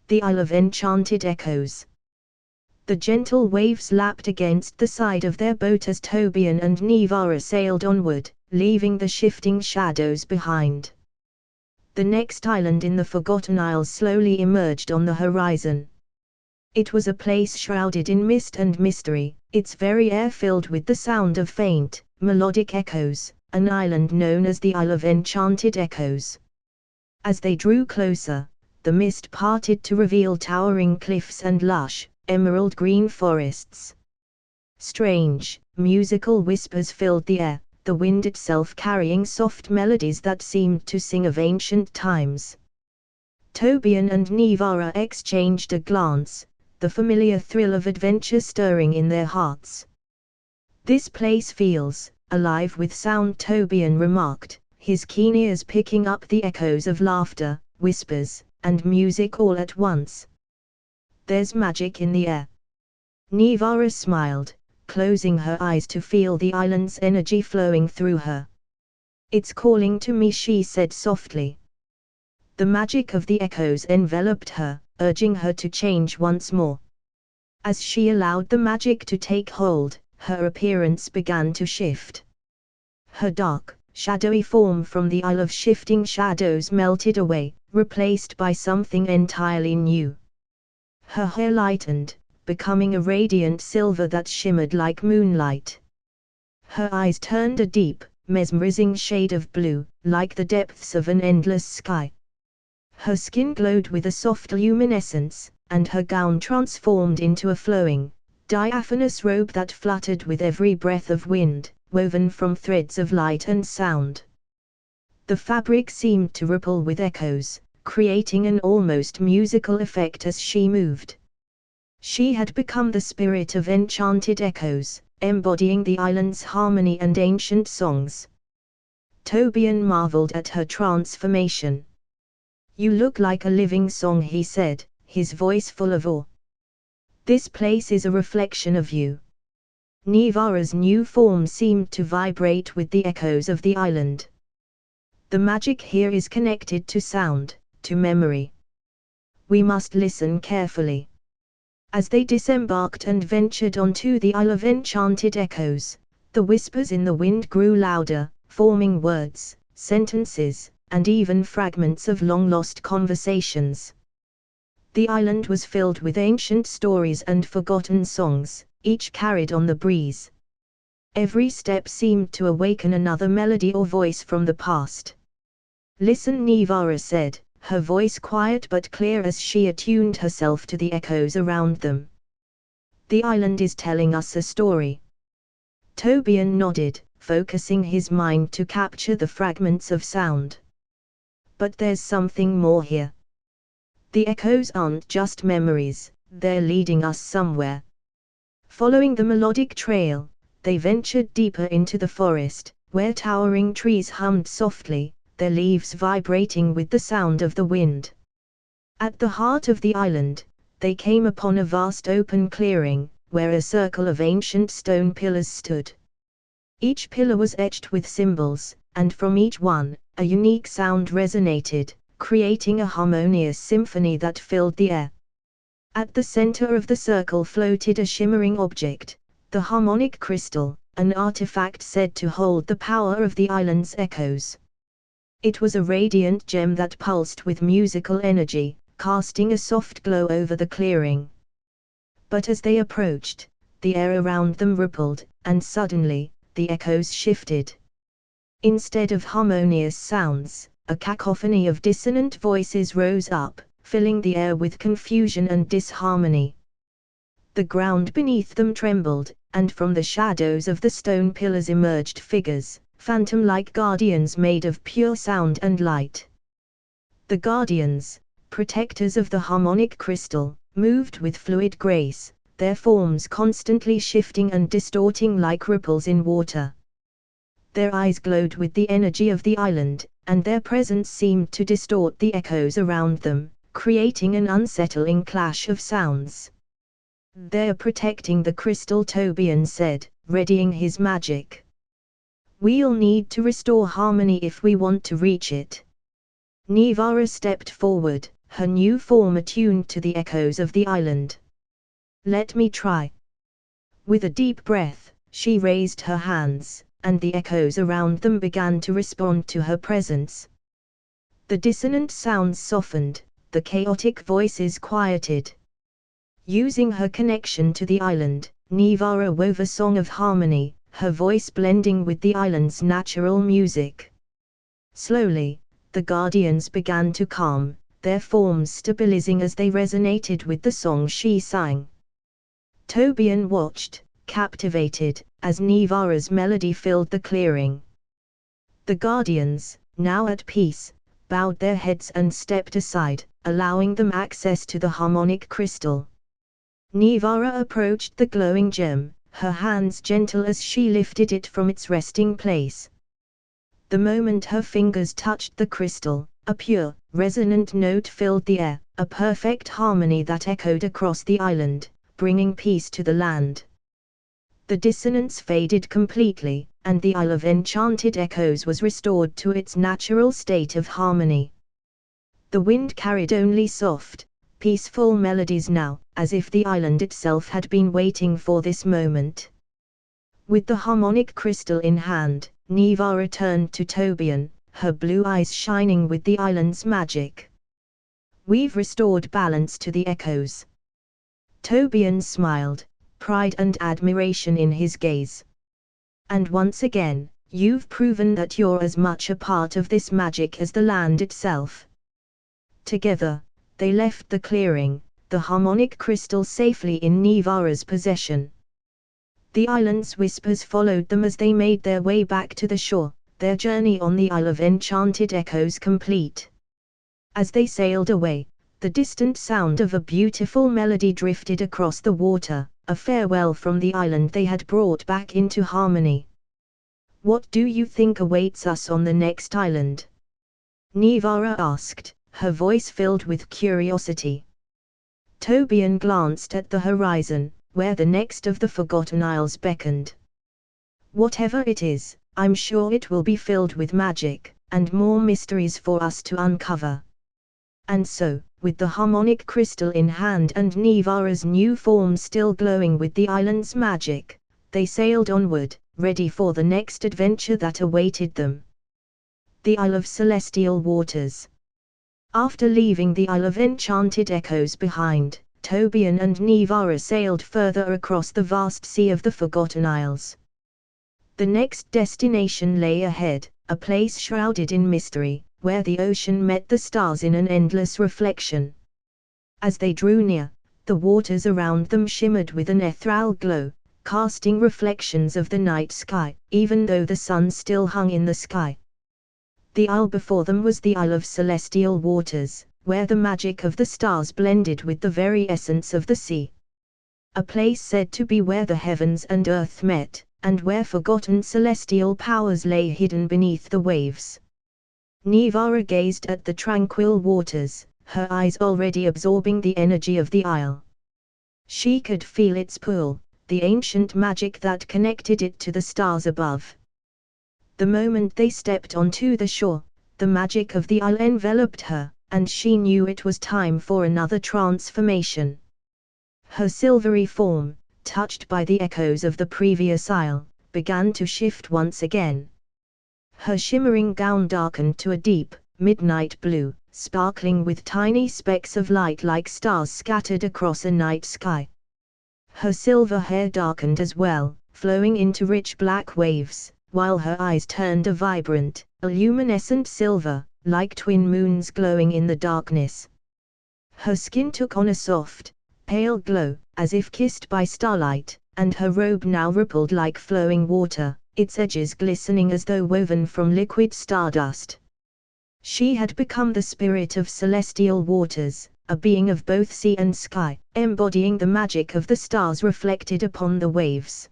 The Isle of Enchanted Echoes. The gentle waves lapped against the side of their boat as Tobian and Nivara sailed onward, leaving the shifting shadows behind. The next island in the Forgotten Isles slowly emerged on the horizon. It was a place shrouded in mist and mystery, its very air filled with the sound of faint, melodic echoes, an island known as the Isle of Enchanted Echoes. As they drew closer, the mist parted to reveal towering cliffs and lush, emerald green forests. Strange, musical whispers filled the air, the wind itself carrying soft melodies that seemed to sing of ancient times. Tobian and Nivara exchanged a glance, the familiar thrill of adventure stirring in their hearts. "This place feels alive with sound," Tobian remarked, his keen ears picking up the echoes of laughter, whispers, and music all at once. "There's magic in the air." Nivara smiled, closing her eyes to feel the island's energy flowing through her. "It's calling to me," she said softly. The magic of the echoes enveloped her, urging her to change once more. As she allowed the magic to take hold, her appearance began to shift. Her dark, shadowy form from the Isle of Shifting Shadows melted away, replaced by something entirely new. Her hair lightened, becoming a radiant silver that shimmered like moonlight. Her eyes turned a deep, mesmerizing shade of blue, like the depths of an endless sky. Her skin glowed with a soft luminescence, and her gown transformed into a flowing, diaphanous robe that fluttered with every breath of wind, woven from threads of light and sound. The fabric seemed to ripple with echoes, creating an almost musical effect as she moved. She had become the spirit of enchanted echoes, embodying the island's harmony and ancient songs. Tobian marveled at her transformation. "You look like a living song," he said, his voice full of awe. "This place is a reflection of you." Nivara's new form seemed to vibrate with the echoes of the island. "The magic here is connected to sound, to memory. We must listen carefully." As they disembarked and ventured onto the Isle of Enchanted Echoes, the whispers in the wind grew louder, forming words, sentences, and even fragments of long-lost conversations. The island was filled with ancient stories and forgotten songs, each carried on the breeze. Every step seemed to awaken another melody or voice from the past. "Listen," Nivara said, her voice quiet but clear as she attuned herself to the echoes around them. "The island is telling us a story." Tobian nodded, focusing his mind to capture the fragments of sound. "But there's something more here. The echoes aren't just memories, they're leading us somewhere." Following the melodic trail, they ventured deeper into the forest, where towering trees hummed softly, their leaves vibrating with the sound of the wind. At the heart of the island, they came upon a vast open clearing, where a circle of ancient stone pillars stood. Each pillar was etched with symbols, and from each one, a unique sound resonated, creating a harmonious symphony that filled the air. At the center of the circle floated a shimmering object, the harmonic crystal, an artifact said to hold the power of the island's echoes. It was a radiant gem that pulsed with musical energy, casting a soft glow over the clearing. But as they approached, the air around them rippled, and suddenly, the echoes shifted. Instead of harmonious sounds, a cacophony of dissonant voices rose up, filling the air with confusion and disharmony. The ground beneath them trembled, and from the shadows of the stone pillars emerged figures, phantom-like guardians made of pure sound and light. The guardians, protectors of the harmonic crystal, moved with fluid grace, their forms constantly shifting and distorting like ripples in water. Their eyes glowed with the energy of the island, and their presence seemed to distort the echoes around them, creating an unsettling clash of sounds. "They're protecting the crystal," Tobian said, readying his magic. "We'll need to restore harmony if we want to reach it." Nivara stepped forward, her new form attuned to the echoes of the island. "Let me try." With a deep breath, she raised her hands, and the echoes around them began to respond to her presence. The dissonant sounds softened, the chaotic voices quieted. Using her connection to the island, Nivara wove a song of harmony, her voice blending with the island's natural music. Slowly, the guardians began to calm, their forms stabilizing as they resonated with the song she sang. Tobian watched, captivated, as Nivara's melody filled the clearing. The guardians, now at peace, bowed their heads and stepped aside, allowing them access to the harmonic crystal. Nivara approached the glowing gem, her hands gentle as she lifted it from its resting place. The moment her fingers touched the crystal, a pure, resonant note filled the air, a perfect harmony that echoed across the island, bringing peace to the land. The dissonance faded completely, and the Isle of Enchanted Echoes was restored to its natural state of harmony. The wind carried only soft, peaceful melodies now, as if the island itself had been waiting for this moment. With the harmonic crystal in hand, Nivara turned to Tobian, her blue eyes shining with the island's magic. "We've restored balance to the echoes." Tobian smiled, pride and admiration in his gaze. "And once again, you've proven that you're as much a part of this magic as the land itself." Together, they left the clearing, the harmonic crystal safely in Nivara's possession. The island's whispers followed them as they made their way back to the shore, their journey on the Isle of Enchanted Echoes complete. As they sailed away, the distant sound of a beautiful melody drifted across the water, a farewell from the island they had brought back into harmony. "What do you think awaits us on the next island?" Nivara asked, her voice filled with curiosity. Tobian glanced at the horizon, where the next of the Forgotten Isles beckoned. "Whatever it is, I'm sure it will be filled with magic, and more mysteries for us to uncover." And so, with the harmonic crystal in hand and Nivara's new form still glowing with the island's magic, they sailed onward, ready for the next adventure that awaited them. The Isle of Celestial Waters. After leaving the Isle of Enchanted Echoes behind, Tobian and Nivara sailed further across the vast sea of the Forgotten Isles. The next destination lay ahead, a place shrouded in mystery, where the ocean met the stars in an endless reflection. As they drew near, the waters around them shimmered with an ethereal glow, casting reflections of the night sky, even though the sun still hung in the sky. The isle before them was the Isle of Celestial Waters, where the magic of the stars blended with the very essence of the sea. A place said to be where the heavens and earth met, and where forgotten celestial powers lay hidden beneath the waves. Nivara gazed at the tranquil waters, her eyes already absorbing the energy of the isle. She could feel its pull, the ancient magic that connected it to the stars above. The moment they stepped onto the shore, the magic of the isle enveloped her, and she knew it was time for another transformation. Her silvery form, touched by the echoes of the previous isle, began to shift once again. Her shimmering gown darkened to a deep, midnight blue, sparkling with tiny specks of light like stars scattered across a night sky. Her silver hair darkened as well, flowing into rich black waves, while her eyes turned a vibrant, luminescent silver, like twin moons glowing in the darkness. Her skin took on a soft, pale glow, as if kissed by starlight, and her robe now rippled like flowing water, its edges glistening as though woven from liquid stardust. She had become the spirit of celestial waters, a being of both sea and sky, embodying the magic of the stars reflected upon the waves.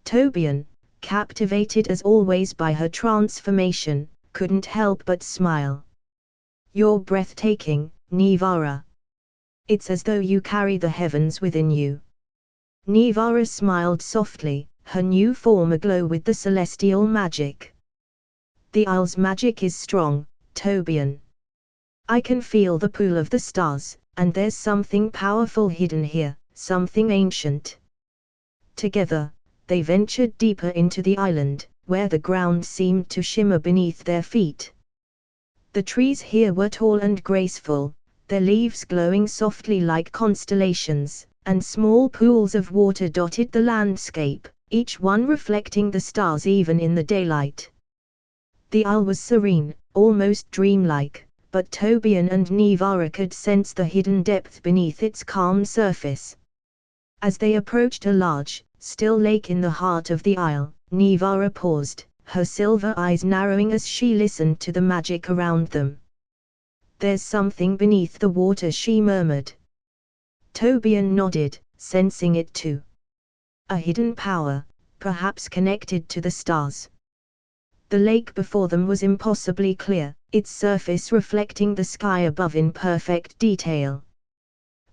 Tobian, captivated as always by her transformation, couldn't help but smile. "You're breathtaking, Nivara. It's as though you carry the heavens within you." Nivara smiled softly, her new form aglow with the celestial magic. "The isle's magic is strong, Tobian. I can feel the pull of the stars, and there's something powerful hidden here, something ancient. Together, they ventured deeper into the island, where the ground seemed to shimmer beneath their feet. The trees here were tall and graceful, their leaves glowing softly like constellations, and small pools of water dotted the landscape, each one reflecting the stars even in the daylight. The isle was serene, almost dreamlike, but Tobian and Nivara could sense the hidden depth beneath its calm surface. As they approached a large, still lake in the heart of the isle, Nivara paused, her silver eyes narrowing as she listened to the magic around them. "There's something beneath the water," she murmured. Tobian nodded, sensing it too. A hidden power, perhaps connected to the stars. The lake before them was impossibly clear, its surface reflecting the sky above in perfect detail.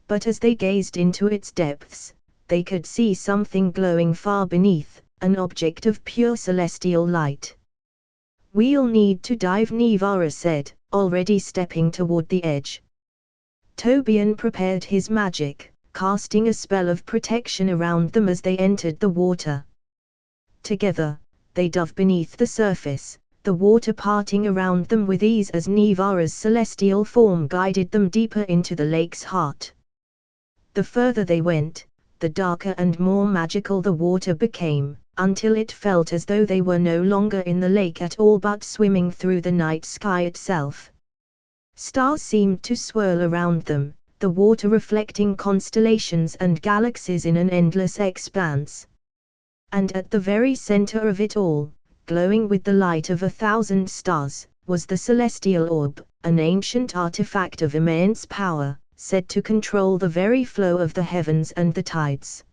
But as they gazed into its depths, they could see something glowing far beneath, an object of pure celestial light. "We'll need to dive," Nivara said, already stepping toward the edge. Tobian prepared his magic, casting a spell of protection around them as they entered the water. Together, they dove beneath the surface, the water parting around them with ease as Nivara's celestial form guided them deeper into the lake's heart. The further they went, the darker and more magical the water became, until it felt as though they were no longer in the lake at all but swimming through the night sky itself. Stars seemed to swirl around them, the water reflecting constellations and galaxies in an endless expanse. And at the very center of it all, glowing with the light of 1,000 stars, was the celestial orb, an ancient artifact of immense power, said to control the very flow of the heavens and the tides.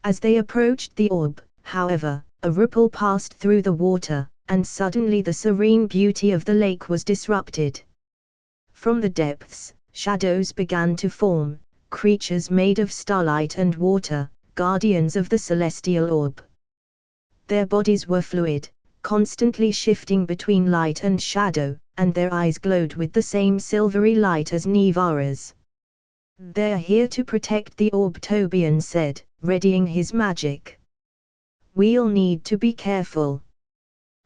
As they approached the orb, however, a ripple passed through the water, and suddenly the serene beauty of the lake was disrupted. From the depths, shadows began to form, creatures made of starlight and water, guardians of the celestial orb. Their bodies were fluid, constantly shifting between light and shadow, and their eyes glowed with the same silvery light as Nivara's. "They're here to protect the orb," Tobian said, readying his magic. "We'll need to be careful."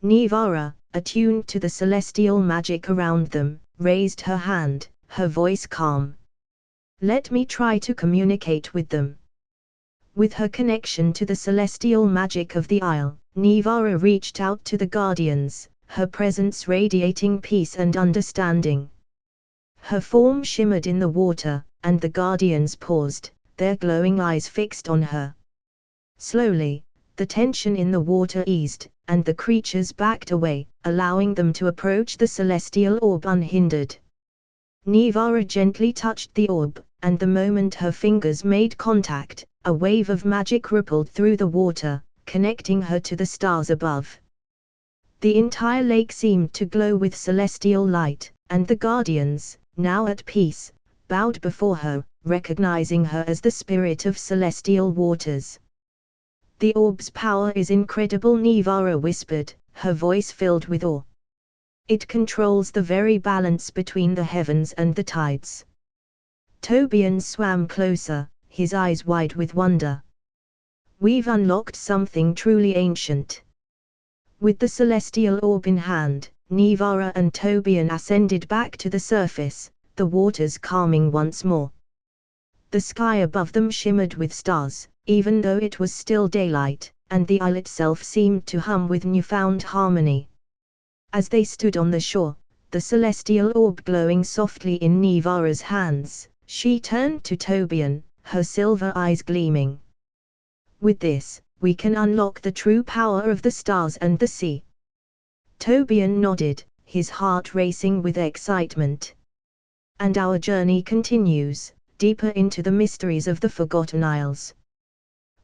Nivara, attuned to the celestial magic around them, raised her hand, her voice calm. "Let me try to communicate with them." With her connection to the celestial magic of the isle, Nivara reached out to the guardians, her presence radiating peace and understanding. Her form shimmered in the water, and the guardians paused, their glowing eyes fixed on her. Slowly, the tension in the water eased, and the creatures backed away, allowing them to approach the celestial orb unhindered. Nivara gently touched the orb, and the moment her fingers made contact, a wave of magic rippled through the water, connecting her to the stars above. The entire lake seemed to glow with celestial light, and the guardians, now at peace, bowed before her, recognizing her as the spirit of celestial waters. "The orb's power is incredible," Nivara whispered, her voice filled with awe. "It controls the very balance between the heavens and the tides." Tobian swam closer, his eyes wide with wonder. "We've unlocked something truly ancient." With the celestial orb in hand, Nivara and Tobian ascended back to the surface, the waters calming once more. The sky above them shimmered with stars, even though it was still daylight, and the isle itself seemed to hum with newfound harmony. As they stood on the shore, the celestial orb glowing softly in Nivara's hands, she turned to Tobian, her silver eyes gleaming. "With this, we can unlock the true power of the stars and the sea." Tobian nodded, his heart racing with excitement. "And our journey continues, deeper into the mysteries of the Forgotten Isles."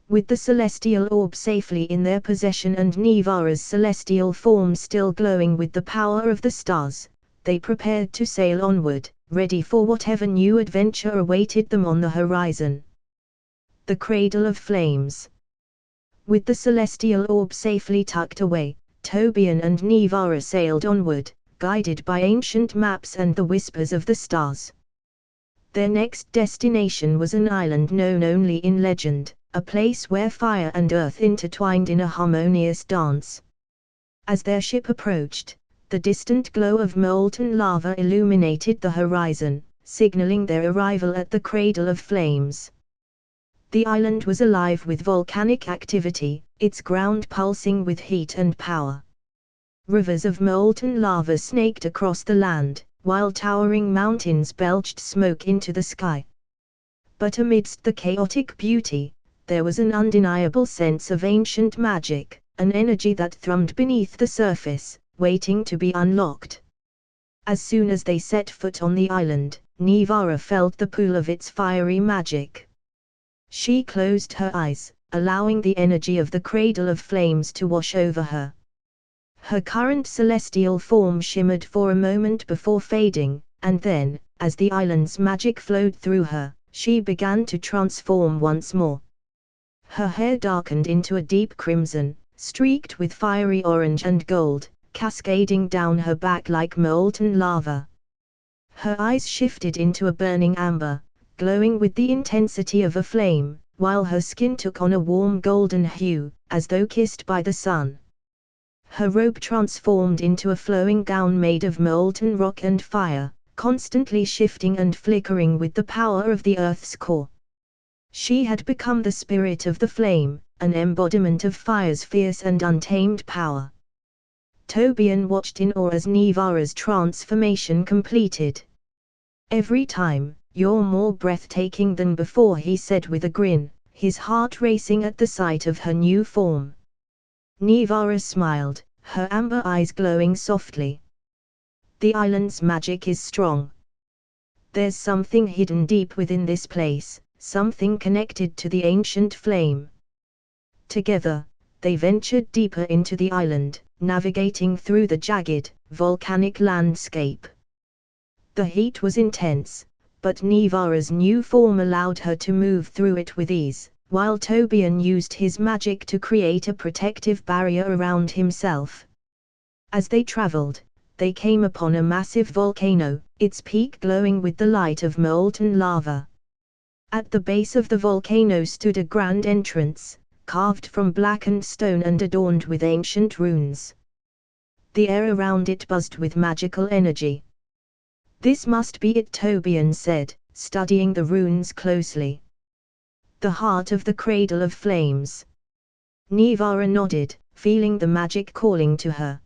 With the celestial orb safely in their possession and Nivara's celestial form still glowing with the power of the stars, they prepared to sail onward, ready for whatever new adventure awaited them on the horizon. The Cradle of Flames. With the celestial orb safely tucked away, Tobian and Nivara sailed onward, guided by ancient maps and the whispers of the stars. Their next destination was an island known only in legend, a place where fire and earth intertwined in a harmonious dance. As their ship approached, the distant glow of molten lava illuminated the horizon, signaling their arrival at the Cradle of Flames. The island was alive with volcanic activity, its ground pulsing with heat and power. Rivers of molten lava snaked across the land, while towering mountains belched smoke into the sky. But amidst the chaotic beauty, there was an undeniable sense of ancient magic, an energy that thrummed beneath the surface, waiting to be unlocked. As soon as they set foot on the island, Nivara felt the pull of its fiery magic. She closed her eyes, allowing the energy of the Cradle of Flames to wash over her. Her current celestial form shimmered for a moment before fading, and then, as the island's magic flowed through her, she began to transform once more. Her hair darkened into a deep crimson, streaked with fiery orange and gold, cascading down her back like molten lava. Her eyes shifted into a burning amber, glowing with the intensity of a flame, while her skin took on a warm golden hue, as though kissed by the sun. Her robe transformed into a flowing gown made of molten rock and fire, constantly shifting and flickering with the power of the earth's core. She had become the spirit of the flame, an embodiment of fire's fierce and untamed power. Tobian watched in awe as Nivara's transformation completed. "Every time, you're more breathtaking than before," he said with a grin, his heart racing at the sight of her new form. Nivara smiled, her amber eyes glowing softly. "The island's magic is strong. There's something hidden deep within this place, something connected to the ancient flame." Together, they ventured deeper into the island, navigating through the jagged, volcanic landscape. The heat was intense, but Nivara's new form allowed her to move through it with ease, while Tobian used his magic to create a protective barrier around himself. As they traveled, they came upon a massive volcano, its peak glowing with the light of molten lava. At the base of the volcano stood a grand entrance, carved from blackened stone and adorned with ancient runes. The air around it buzzed with magical energy. "This must be it," Tobian said, studying the runes closely. "The heart of the Cradle of Flames." Nivara nodded, feeling the magic calling to her.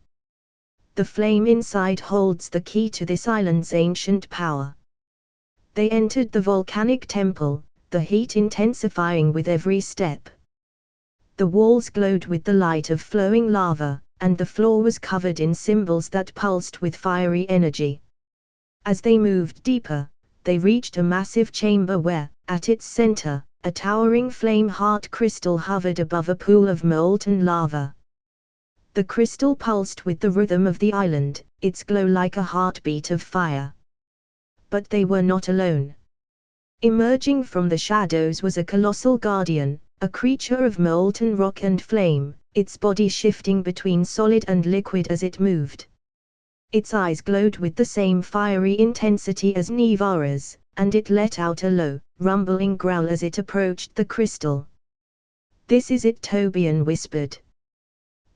"The flame inside holds the key to this island's ancient power." They entered the volcanic temple, the heat intensifying with every step. The walls glowed with the light of flowing lava, and the floor was covered in symbols that pulsed with fiery energy. As they moved deeper, they reached a massive chamber where, at its center, a towering flame heart crystal hovered above a pool of molten lava. The crystal pulsed with the rhythm of the island, its glow like a heartbeat of fire. But they were not alone. Emerging from the shadows was a colossal guardian, a creature of molten rock and flame, its body shifting between solid and liquid as it moved. Its eyes glowed with the same fiery intensity as Nivara's, and it let out a low, rumbling growl as it approached the crystal. "This is it," Tobian whispered.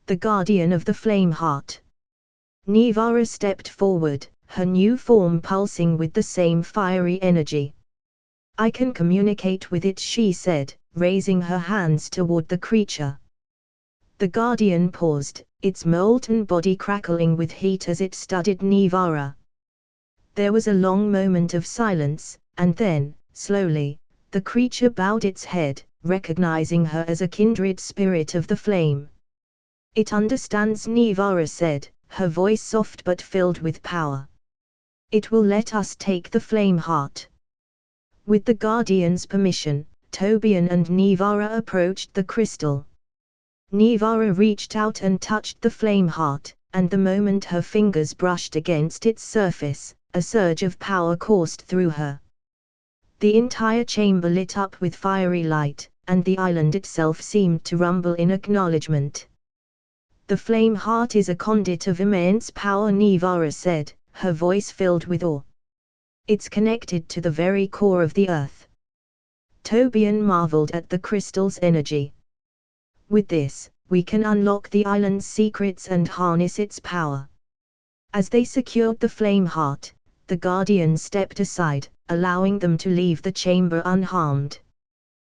"The guardian of the flame heart." Nivara stepped forward, her new form pulsing with the same fiery energy. "I can communicate with it," she said, raising her hands toward the creature. The guardian paused, its molten body crackling with heat as it studied Nivara. There was a long moment of silence, and then, slowly, the creature bowed its head, recognizing her as a kindred spirit of the flame. "It understands," Nivara said, her voice soft but filled with power. "It will let us take the flame heart." With the guardian's permission, Tobian and Nivara approached the crystal. Nivara reached out and touched the flame heart, and the moment her fingers brushed against its surface, a surge of power coursed through her. The entire chamber lit up with fiery light, and the island itself seemed to rumble in acknowledgement. The flame heart is a conduit of immense power, Nivara said, her voice filled with awe. It's connected to the very core of the earth. Tobian marveled at the crystal's energy. With this, we can unlock the island's secrets and harness its power. As they secured the flame heart, the guardians stepped aside, allowing them to leave the chamber unharmed.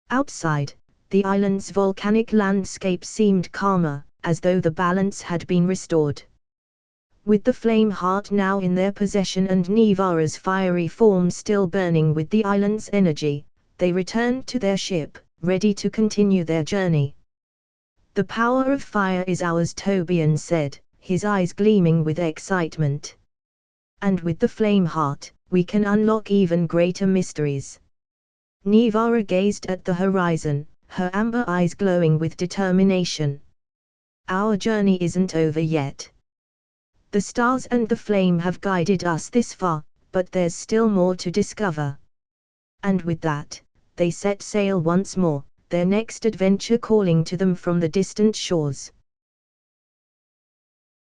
Outside, the island's volcanic landscape seemed calmer, as though the balance had been restored. With the flame heart now in their possession and Nivara's fiery form still burning with the island's energy, they returned to their ship, ready to continue their journey. The power of fire is ours, Tobian said, his eyes gleaming with excitement. And with the flame heart, we can unlock even greater mysteries. Nivara gazed at the horizon, her amber eyes glowing with determination. Our journey isn't over yet. The stars and the flame have guided us this far, but there's still more to discover. And with that, they set sail once more, their next adventure calling to them from the distant shores.